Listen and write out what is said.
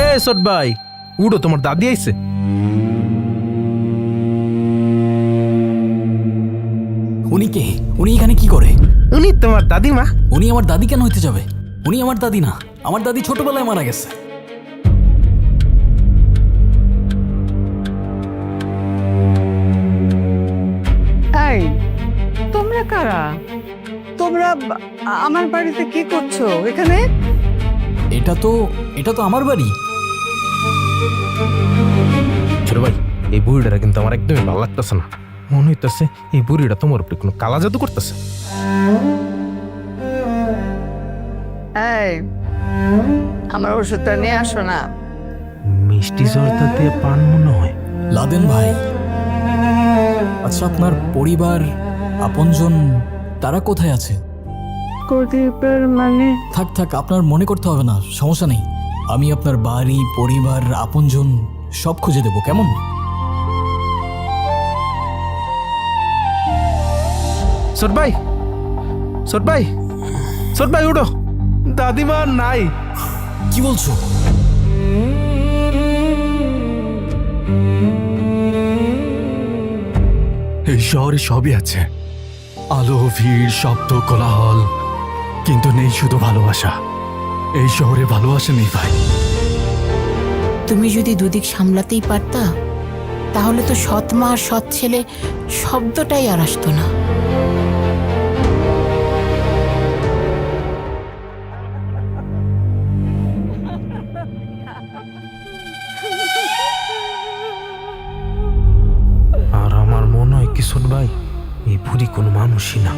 এ ছোট ভাই, উড়ো, তোমার দাদি আইছে। উনি কে? উনি এখানে কি করে? উনি তোমার দাদিমা। উনি আমার দাদি কেন হইতে যাবে? উনি আমার দাদি না, আমার দাদি ছোটবেলায় মারা গেছে। এই, তোমরা কারা? তোমরা আমার বাড়িতে কি করছো এখানে? এটা তো আমার বাড়ি। ছোট ভাই, এই বুড়িটা কিন্তু আমার একদমই ভালো লাগতেছে না। মনে হইতেছে এই বুড়িটা তোমার উপরে কোনো কালা জাদু করতেছে। এই, আমার ওষুধটা নিয়ে আসো না। মিষ্টি জর্দা দিয়ে পান মনে হয়। লাদেন ভাই, আচ্ছা আপনার পরিবার, আপনজন তারা কোথায় আছে? প্রদীপের মানে? থাক থাক, আপনার মনে করতে হবে না, সমস্যা নেই। আমি আপনার বাড়ি, পরিবার, আপনজন সব খুঁজে দেব, কেমন? ছোট ভাই, ছোট ভাই, ছোট ভাই উঠো, দাদিমা নাই। কি বলছো? এই শহরে সবই আছে, আলো, ভিড়, শব্দ, কোলাহল, কিন্তু নেই শুধু ভালোবাসা। এই শহরে ভালোবাসা নেই ভাই। তুমি যদি দুদিক সামলাতেই পারতা, তাহলে তো সৎ মা আর সৎ ছেলে শব্দটাই আর আসতো না। আর আমার মনে হয় কি ছোট ভাই, এই বুড়ি কোনো মানুষই না।